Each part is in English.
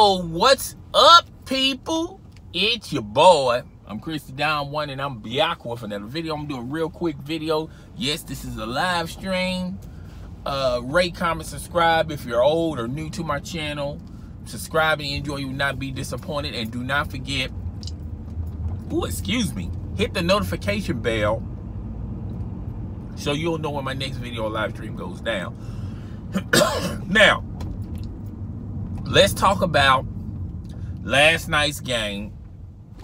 Yo, what's up, people? It's your boy. I'm Chris the Down One, and I'm back with another video. I'm doing a real quick video. Yes, this is a live stream. Rate, comment, subscribe if you're old or new to my channel. Subscribe and enjoy. You will not be disappointed. And do not forget, hit the notification bell so you'll know when my next video or live stream goes down. Now, let's talk about last night's game.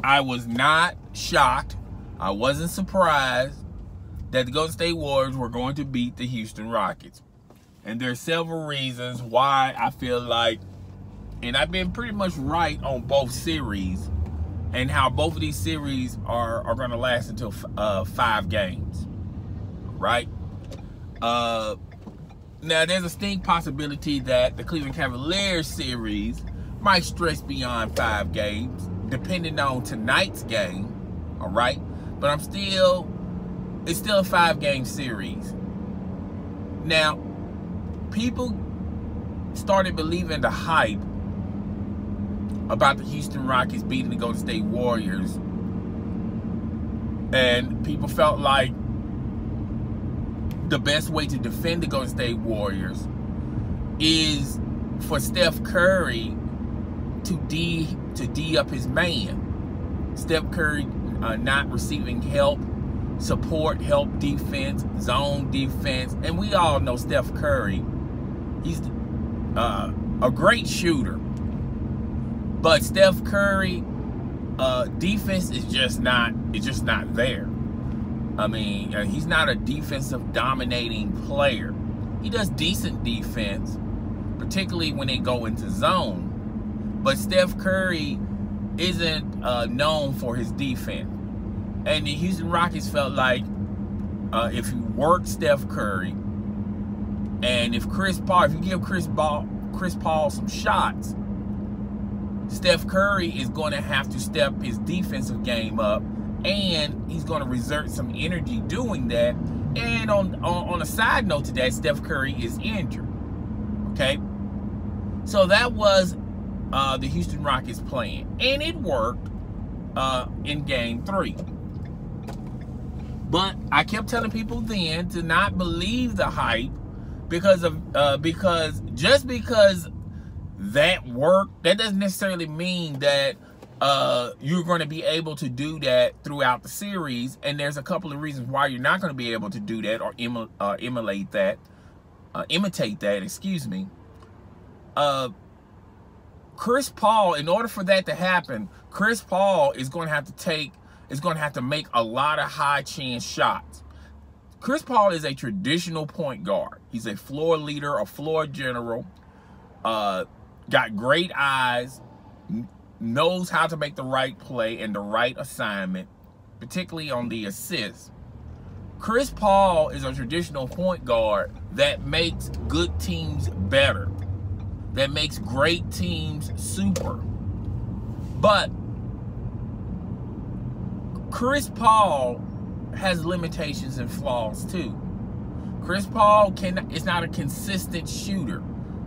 I was not shocked. I wasn't surprised that the Golden State Warriors were going to beat the Houston Rockets. And there's several reasons why I feel like, and I've been pretty much right on both series, and how both of these series are going to last until 5 games, right? Now, there's a distinct possibility that the Cleveland Cavaliers series might stretch beyond 5 games, depending on tonight's game, all right? But it's still a 5-game series. Now, people started believing the hype about the Houston Rockets beating the Golden State Warriors, and people felt like the best way to defend the Golden State Warriors is for Steph Curry to D up his man. Steph Curry not receiving help, support, help defense, zone defense. And we all know Steph Curry, he's a great shooter. But Steph Curry defense is just not there. I mean, he's not a defensive dominating player. He does decent defense, particularly when they go into zone. But Steph Curry isn't known for his defense. And the Houston Rockets felt like if you work Steph Curry, and if you give Chris Paul some shots, Steph Curry is going to have to step his defensive game up, and he's going to exert some energy doing that. And on a side note to that, Steph Curry is injured. Okay? So that was the Houston Rockets plan. And it worked in Game 3. But I kept telling people then to not believe the hype because just because that worked, that doesn't necessarily mean that you're going to be able to do that throughout the series. And there's a couple of reasons why you're not going to be able to do that or imitate that, excuse me. Chris Paul, in order for that to happen, Chris Paul is going to have to make a lot of high chance shots. Chris Paul is a traditional point guard. He's a floor leader, a floor general, got great eyes, knows how to make the right play and the right assignment, particularly on the assists. Chris Paul is a traditional point guard that makes good teams better, that makes great teams super. But Chris Paul has limitations and flaws too. Chris Paul is not a consistent shooter,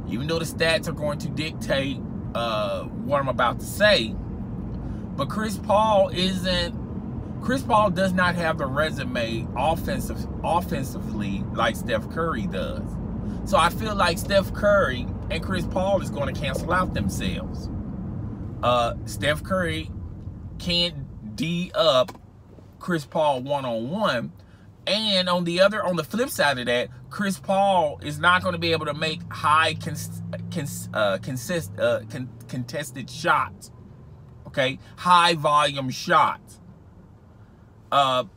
even though the stats are going to dictate what I'm about to say. But Chris Paul does not have the resume offensively like Steph Curry does. So I feel like Steph Curry and Chris Paul is going to cancel out themselves. Steph Curry can't D up Chris Paul one-on-one. And on the flip side of that, Chris Paul is not going to be able to make high contested shots. Okay, high volume shots. The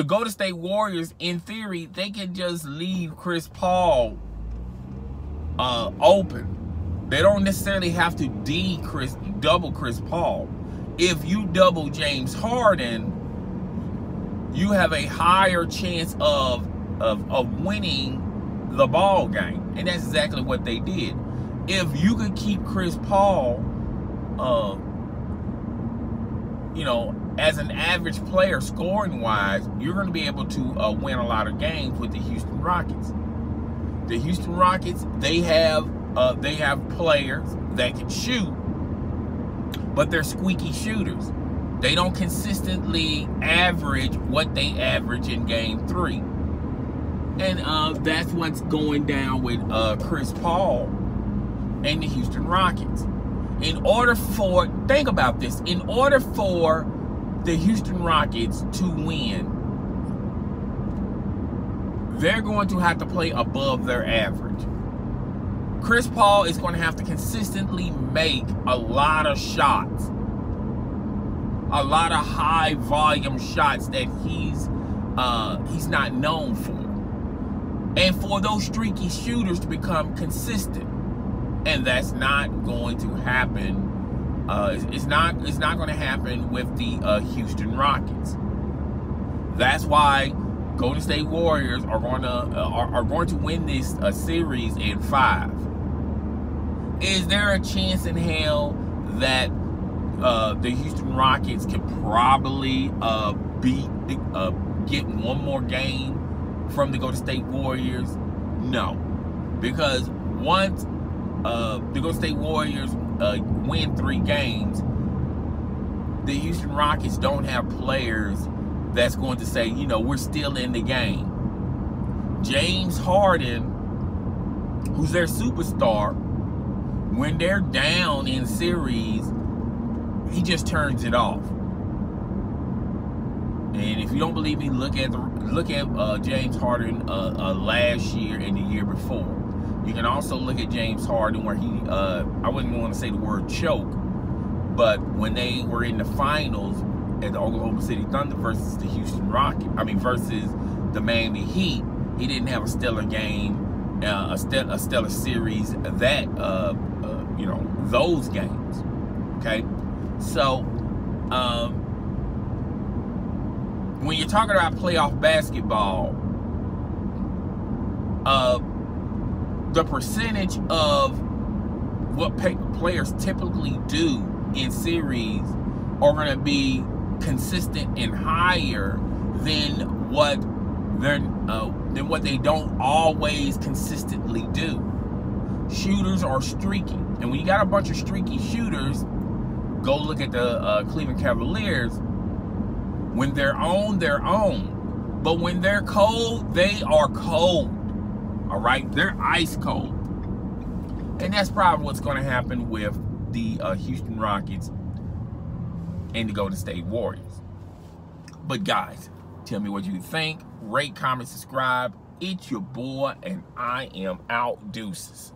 Golden State Warriors, in theory, they can just leave Chris Paul open. They don't necessarily have to double Chris Paul. If you double James Harden, you have a higher chance of winning the ball game. And that's exactly what they did. If you could keep Chris Paul, as an average player scoring-wise, you're going to be able to win a lot of games with the Houston Rockets. The Houston Rockets, they have they have players that can shoot, but they're squeaky shooters. They don't consistently average what they average in Game 3. And that's what's going down with Chris Paul and the Houston Rockets. Think about this, in order for the Houston Rockets to win, they're going to have to play above their average. Chris Paul is going to have to consistently make a lot of shots, a lot of high volume shots that he's not known for, and for those streaky shooters to become consistent, and that's not going to happen. It's not going to happen with the Houston Rockets. That's why Golden State Warriors are going to win this series in 5. Is there a chance in hell that the Houston Rockets can probably get one more game from the Golden State Warriors? No, because once the Golden State Warriors win 3 games, the Houston Rockets don't have players that's going to say, you know, we're still in the game. James Harden, who's their superstar, when they're down in series, he just turns it off. And if you don't believe me, look at James Harden last year and the year before. You can also look at James Harden where he, I wouldn't want to say the word choke, but when they were in the finals at the Oklahoma City Thunder versus the Houston Rockets, versus the Miami Heat, he didn't have a stellar game, a stellar series that, you know, those games. Okay, so when you're talking about playoff basketball, the percentage of what players typically do in series are going to be consistent and higher than what they don't always consistently do. Shooters are streaky, and when you got a bunch of streaky shooters, go look at the Cleveland Cavaliers. When they're on, they're on, but when they're cold, they are cold. All right, they're ice cold, and that's probably what's going to happen with the Houston Rockets and the Golden State Warriors. But guys, tell me what you think. Rate, comment, subscribe. It's your boy, and I am out. Deuces.